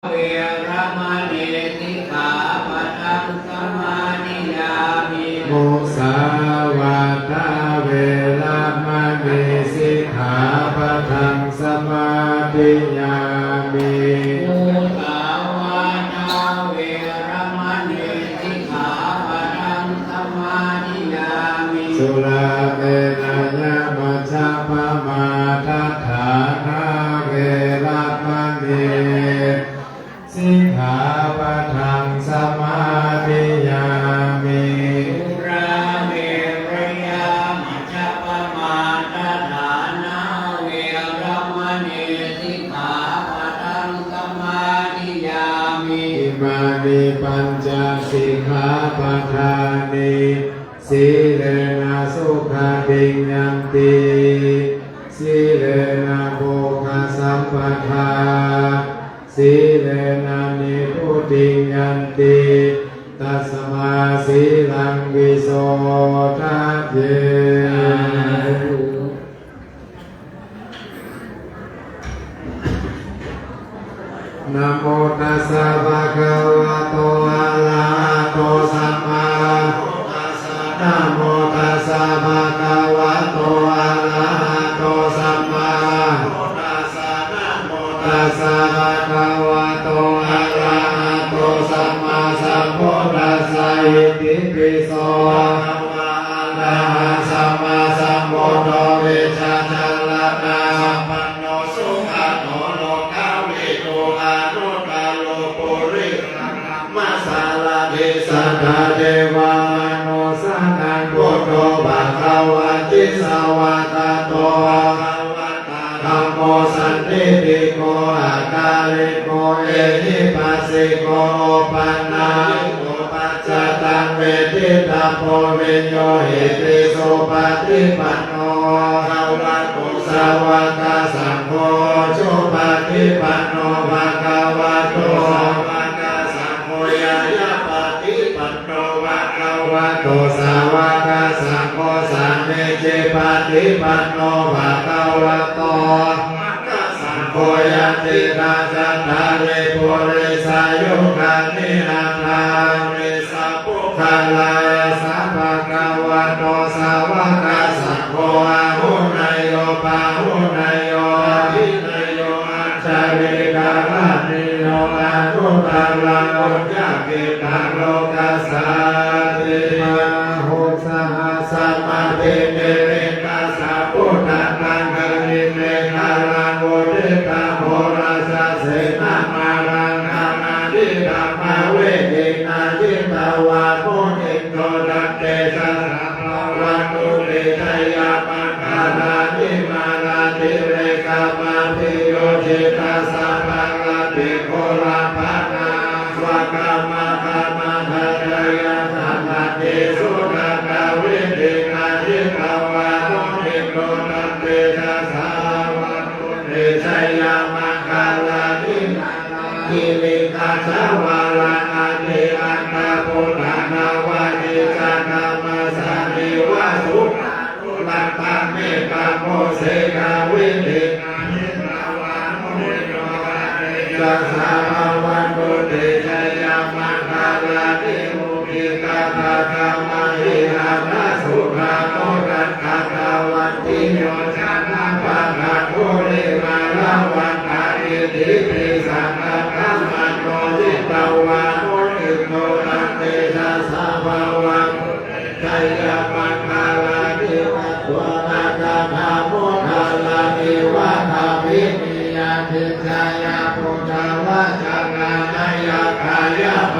เวรมณีสิกขาปะทังสมาธิยามิมุสาวาทาเวรมณีสิกขาปะทังสมาธิยามิมุสาวาทาเวรมณีสิกขาปะทังสมาธิยามิสุราเมรยะมัชฌะปมาทัฏฐานาเวรมณีสิกขาปะทังสมาธิยามิสุราเมรยะมัชฌะปมาทัฏฐานาเวรมณีสิกขาปะทังสมาธิยามิอิมานิปัญจสิกขาปทานิสีเลนะสุขติยันติสีเลนะโภคสัมปทาสีเลนะนิพุติยันติตัสมาสีลังวิโสทัพเยนะโมตัสสะภะคะวะโตอะระหะโตสัมมานะโมตัสสะภะคะวะโตอะระหะโตสัมมาตัสสะภะคะวะโตอะระหะโตสัมมาสัมพุทธัสสะอิติปิโสอะระหะสัมมาสัมพุทโธวิชชาจารณะปันโนสุขโนโลกาวิโตอานุตตโลปุริมัสสาลาภิสัทธาเทวามโนสังฆังพุทโธภะคะวะติสวะกะโตธัมโมสันติติโกอาการิโกเอหิปัสสิโกโอปันนาจตังเวทิตาโพวิญโยหิติสุปฏิปันโนภะคะโตสาวกสังโฆจุปฏิปันโนภะคะวะโตสาวกสังโฆยายาปฏิปันโนภะคะวะโตสาวกสังโฆสัมมิจิปฏิปันโนภะคะวะโตโพยันติกาจัตตาริปุริสายุคานินาทาริสัพพุทธลายสัพพะคะวะโตสาวกสังโฆอาหุนายโยปาหุนายโยอภินายโยอัจฉริกาลานิโยอนุตตรังอุจจกิตังโลกัสสาติมาหุสหสัมมาทิเนริกัสสะพุทธังกังกริเนกาลังอุทิตาโพราชเสนามารังนานาดิธรรมเวทินาจิตาวาโมนิโตรัตเตสัสสะภวันตุเตชยาปังคาลานิมาราติเรกามาภิโยจิตาสัพพะลาภิโคลาภานาสวากามากามะทะยะสัมมาติสุขกาวิตินาจิตาวาโมนิโตรัตเตสัสสะภวันตุเตชยามังคาลานิกิริกาชาวาลานาติอันตาปุถานาวานิจานามาสานิวาสุตังตังเมตาโมเสกาวิตินาหิตาวาโมนิโตรัตเตสัสสะภวันตุเตชยามังคาลานิมุขิกาภะคะมะหิรานะสุขาโตรัตถะกาวันติโยชนะภะคะโตเรมาลาวันตาอิติปิสังฆคัมมันโนจิตาวาโมนิโตรัตเตสัสสะภวันตุเตชยามังคาลานิวัตวนาคาภาโมทาลานิวัฏาภินิยาทิจายาปุถาวะจารานายาคายาป